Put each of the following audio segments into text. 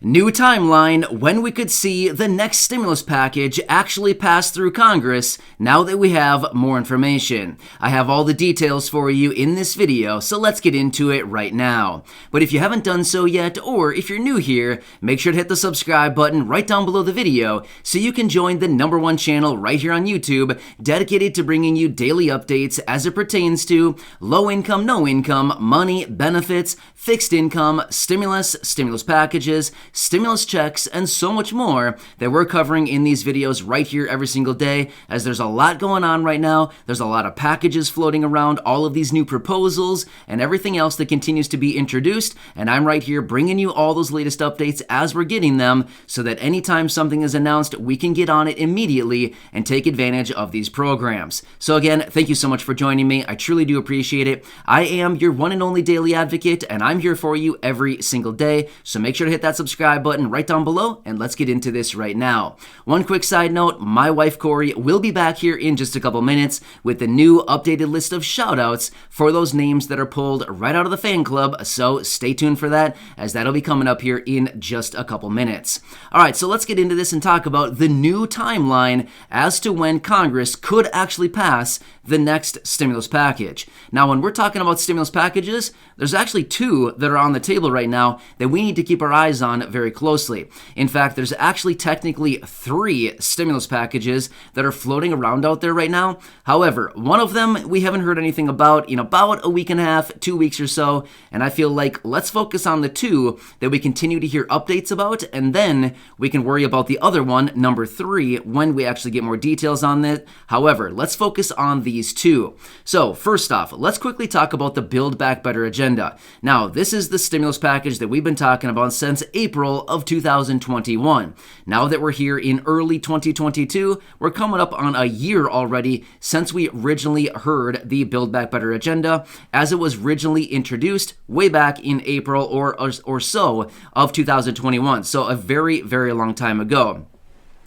New timeline when we could see the next stimulus package actually pass through Congress now that we have more information. I have all the details for you in this video, so let's get into it right now. But if you haven't done so yet, or if you're new here, make sure to hit the subscribe button right down below the video so you can join the #1 channel right here on YouTube dedicated to bringing you daily updates as it pertains to low income, no income, money, benefits, fixed income, stimulus packages, stimulus checks, and so much more that we're covering in these videos right here every single day, as there's a lot going on right now. There's a lot of packages floating around, all of these new proposals, and everything else that continues to be introduced, and I'm right here bringing you all those latest updates as we're getting them, so that anytime something is announced, we can get on it immediately and take advantage of these programs. So again, thank you so much for joining me. I truly do appreciate it. I am your one and only daily advocate, and I'm here for you every single day, so make sure to hit that subscribe button right down below, and let's get into this right now. One quick side note, my wife Corey will be back here in just a couple minutes with the new updated list of shoutouts for those names that are pulled right out of the fan club, so stay tuned for that, as that'll be coming up here in just a couple minutes. Alright, so let's get into this and talk about the new timeline as to when Congress could actually pass the next stimulus package. Now, when we're talking about stimulus packages, there's actually two that are on the table right now that we need to keep our eyes on very closely. In fact, there's actually technically 3 stimulus packages that are floating around out there right now. However, one of them we haven't heard anything about in about a week and a half, 2 weeks or so, and I feel like let's focus on the 2 that we continue to hear updates about, and then we can worry about the other one, number 3, when we actually get more details on that. However, let's focus on these 2. So, first off, let's quickly talk about the Build Back Better agenda. Now, this is the stimulus package that we've been talking about since April of 2021. Now that we're here in early 2022, we're coming up on a year already since we originally heard the Build Back Better agenda, as it was originally introduced way back in April or so of 2021. So a very, very long time ago.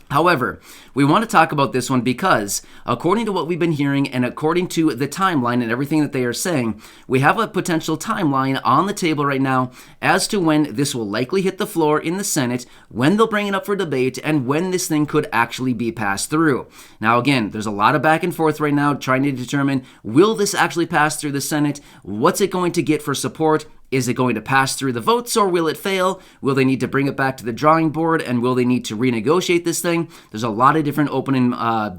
However, we want to talk about this one because, according to what we've been hearing and according to the timeline and everything that they are saying, we have a potential timeline on the table right now as to when this will likely hit the floor in the Senate, when they'll bring it up for debate, and when this thing could actually be passed through. Now, again, there's a lot of back and forth right now trying to determine, will this actually pass through the Senate? What's it going to get for support? Is it going to pass through the votes, or will it fail? Will they need to bring it back to the drawing board, and will they need to renegotiate this thing? There's a lot of different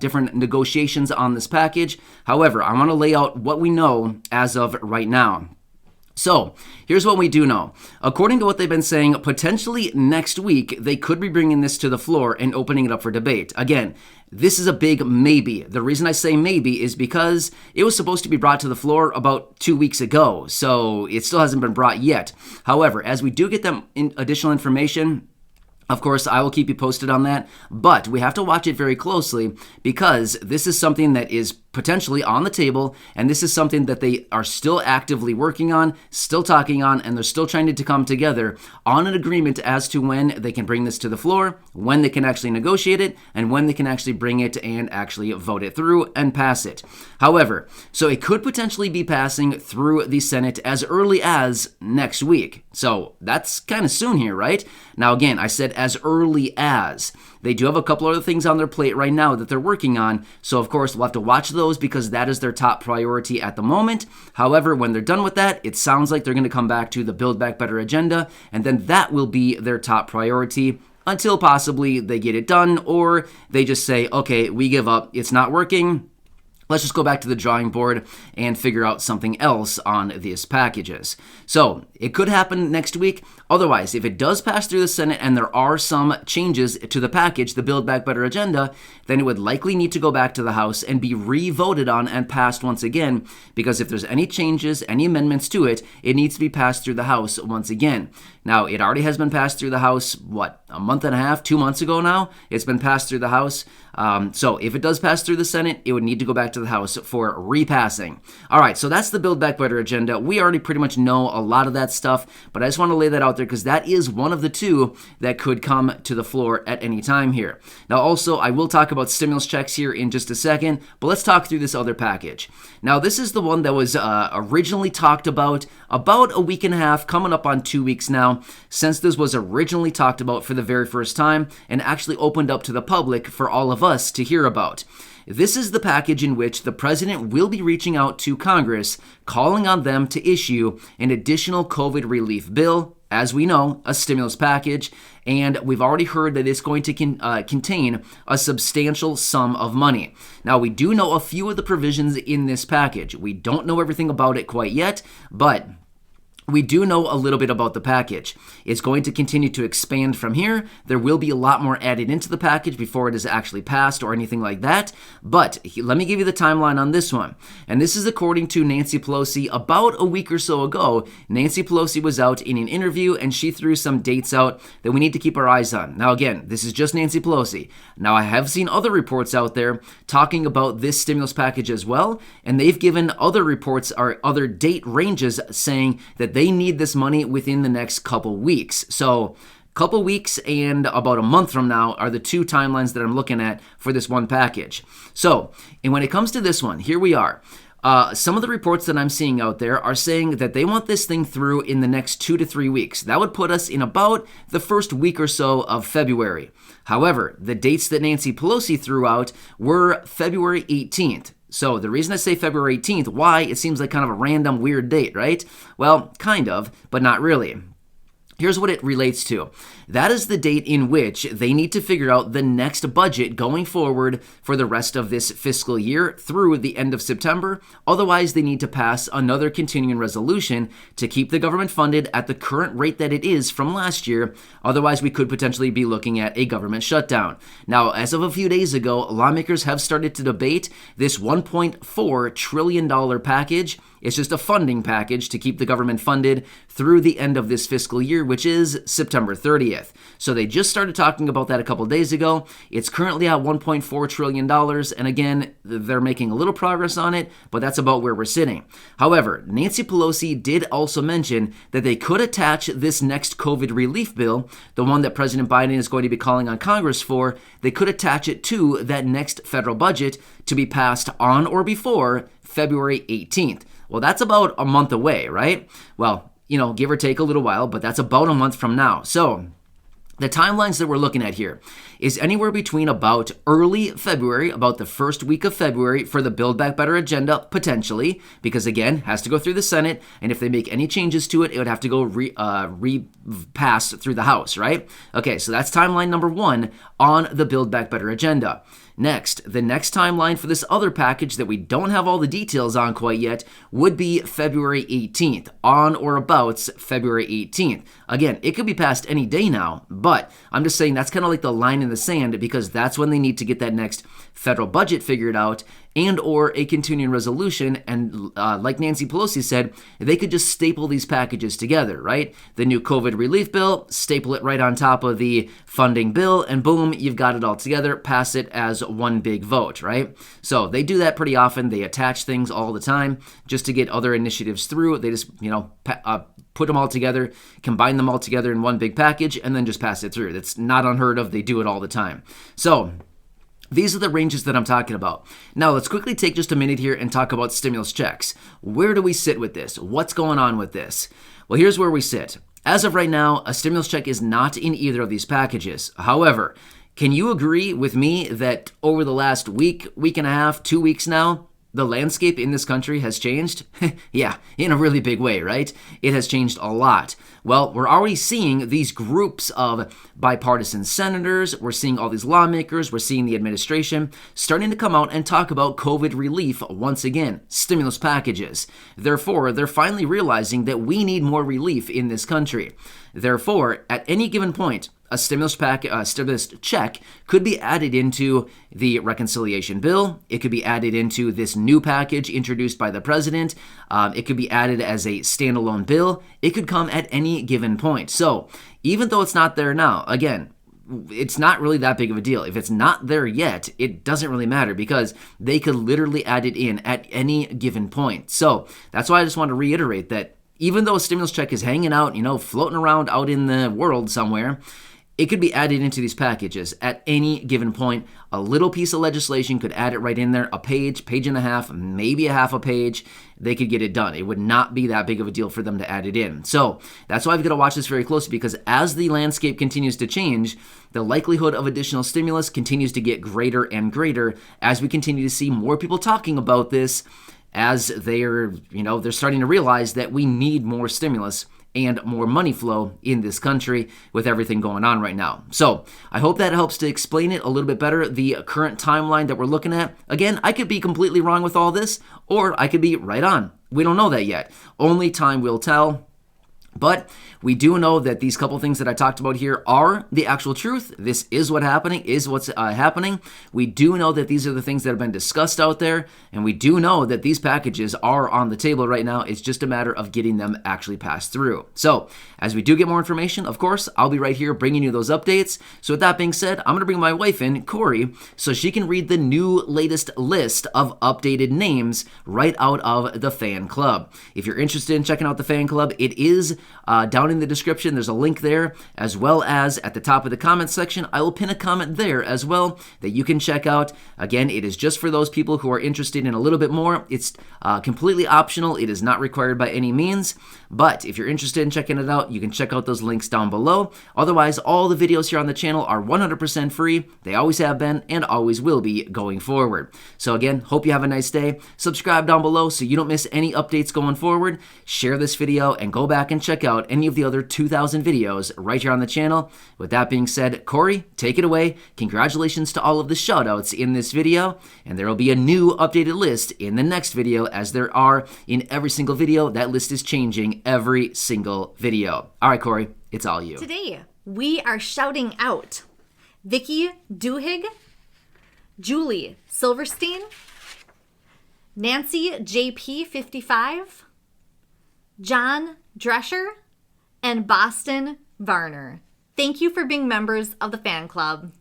different negotiations on this package. However, I want to lay out what we know as of right now. So, here's what we do know. According to what they've been saying, potentially next week, they could be bringing this to the floor and opening it up for debate. Again, this is a big maybe. The reason I say maybe is because it was supposed to be brought to the floor about 2 weeks ago, so it still hasn't been brought yet. However, as we do get them additional information, of course, I will keep you posted on that, but we have to watch it very closely because this is something that is potentially on the table, and this is something that they are still actively working on, still talking on, and they're still trying to come together on an agreement as to when they can bring this to the floor, when they can actually negotiate it, and when they can actually bring it and actually vote it through and pass it. However, so it could potentially be passing through the Senate as early as next week. So that's kind of soon here, right? Now again, I said as early as. They do have a couple other things on their plate right now that they're working on, so of course we'll have to watch those because that is their top priority at the moment. However, when they're done with that, it sounds like they're going to come back to the Build Back Better agenda, and then that will be their top priority until possibly they get it done, or they just say, okay, we give up, it's not working. Let's just go back to the drawing board and figure out something else on these packages. So it could happen next week. Otherwise, if it does pass through the Senate and there are some changes to the package, the Build Back Better agenda, then it would likely need to go back to the House and be re-voted on and passed once again, because if there's any changes, any amendments to it, it needs to be passed through the House once again. Now, it already has been passed through the House, a month and a half, 2 months ago now? It's been passed through the House. So if it does pass through the Senate, it would need to go back to the House for repassing. All right, so that's the Build Back Better agenda. We already pretty much know a lot of that stuff, but I just want to lay that out there there because that is one of the two that could come to the floor at any time here. Now, also, I will talk about stimulus checks here in just a second, but let's talk through this other package. Now, this is the one that was originally talked about a week and a half, coming up on 2 weeks now, since this was originally talked about for the very first time and actually opened up to the public for all of us to hear about. This is the package in which the president will be reaching out to Congress, calling on them to issue an additional COVID relief bill, as we know, a stimulus package, and we've already heard that it's going to contain a substantial sum of money. Now, we do know a few of the provisions in this package. We don't know everything about it quite yet, but we do know a little bit about the package. It's going to continue to expand from here. There will be a lot more added into the package before it is actually passed or anything like that. But let me give you the timeline on this one. And this is according to Nancy Pelosi. About a week or so ago, Nancy Pelosi was out in an interview and she threw some dates out that we need to keep our eyes on. Now, again, this is just Nancy Pelosi. Now, I have seen other reports out there talking about this stimulus package as well, and they've given other reports or other date ranges saying that they need this money within the next couple weeks. So, couple weeks and about a month from now are the two timelines that I'm looking at for this one package. So, and when it comes to this one, here we are. Some of the reports that I'm seeing out there are saying that they want this thing through in the next 2 to 3 weeks. That would put us in about the first week or so of February. However, the dates that Nancy Pelosi threw out were February 18th. So the reason I say February 18th, why? It seems like kind of a random weird date, right? Well, kind of, but not really. Here's what it relates to. That is the date in which they need to figure out the next budget going forward for the rest of this fiscal year through the end of September. Otherwise, they need to pass another continuing resolution to keep the government funded at the current rate that it is from last year. Otherwise, we could potentially be looking at a government shutdown. Now, as of a few days ago, lawmakers have started to debate this $1.4 trillion package. It's just a funding package to keep the government funded through the end of this fiscal year, which is September 30th. So they just started talking about that a couple days ago. It's currently at $1.4 trillion. And again, they're making a little progress on it, but that's about where we're sitting. However, Nancy Pelosi did also mention that they could attach this next COVID relief bill, the one that President Biden is going to be calling on Congress for, they could attach it to that next federal budget to be passed on or before February 18th. Well, that's about a month away, right? Well, give or take a little while, but that's about a month from now. So the timelines that we're looking at here is anywhere between about early February, about the first week of February for the Build Back Better agenda, potentially, because again, has to go through the Senate, and if they make any changes to it, it would have to go re-pass through the House, right? Okay, so that's timeline number one on the Build Back Better agenda. Next, the next timeline for this other package that we don't have all the details on quite yet would be February 18th, on or about February 18th. Again, it could be passed any day now, but I'm just saying that's kind of like the line in the sand because that's when they need to get that next federal budget figured out and or a continuing resolution. And like Nancy Pelosi said, they could just staple these packages together, right? The new COVID relief bill, staple it right on top of the funding bill, and boom, you've got it all together. Pass it as one big vote, right? So they do that pretty often. They attach things all the time just to get other initiatives through. They just, put them all together, combine them all together in one big package, and then just pass it through. That's not unheard of. They do it all the time. So these are the ranges that I'm talking about. Now, let's quickly take just a minute here and talk about stimulus checks. Where do we sit with this? What's going on with this? Well, here's where we sit. As of right now, a stimulus check is not in either of these packages. However, can you agree with me that over the last week and a half, 2 weeks now, the landscape in this country has changed? Yeah, in a really big way, right? It has changed a lot. Well, we're already seeing these groups of bipartisan senators. We're seeing all these lawmakers. We're seeing the administration starting to come out and talk about COVID relief once again, stimulus packages. Therefore, they're finally realizing that we need more relief in this country. Therefore, at any given point, a stimulus check could be added into the reconciliation bill. It could be added into this new package introduced by the president. It could be added as a standalone bill. It could come at any given point. So even though it's not there now, again, it's not really that big of a deal. If it's not there yet, it doesn't really matter because they could literally add it in at any given point. So that's why I just want to reiterate that even though a stimulus check is hanging out, floating around out in the world somewhere, it could be added into these packages at any given point. A little piece of legislation could add it right in there, a page, page and a half, maybe a half a page. They could get it done. It would not be that big of a deal for them to add it in. So that's why I've got to watch this very closely, because as the landscape continues to change, the likelihood of additional stimulus continues to get greater and greater as we continue to see more people talking about this, as they're starting to realize that we need more stimulus and more money flow in this country with everything going on right now. So I hope that helps to explain it a little bit better, the current timeline that we're looking at. Again, I could be completely wrong with all this, or I could be right on. We don't know that yet. Only time will tell. But we do know that these couple things that I talked about here are the actual truth. This is what's happening. We do know that these are the things that have been discussed out there, and we do know that these packages are on the table right now. It's just a matter of getting them actually passed through. So as we do get more information, of course, I'll be right here bringing you those updates. So with that being said, I'm going to bring my wife in, Corey, so she can read the new latest list of updated names right out of the fan club. If you're interested in checking out the fan club, it is down in the description. There's a link there, as well as at the top of the comment section. I will pin a comment there as well that you can check out. Again, it is just for those people who are interested in a little bit more. It's completely optional. It is not required by any means. But if you're interested in checking it out, you can check out those links down below. Otherwise, all the videos here on the channel are 100% free. They always have been and always will be going forward. So again, hope you have a nice day. Subscribe down below so you don't miss any updates going forward. Share this video and go back and check out any of the other 2,000 videos right here on the channel. With that being said, Corey, take it away. Congratulations to all of the shoutouts in this video, and there will be a new updated list in the next video, as there are in every single video. That list is changing every single video. All right, Corey, it's all you. Today, we are shouting out Vicky Duhigg, Julie Silverstein, Nancy JP55, John Drescher, and Boston Varner. Thank you for being members of the fan club.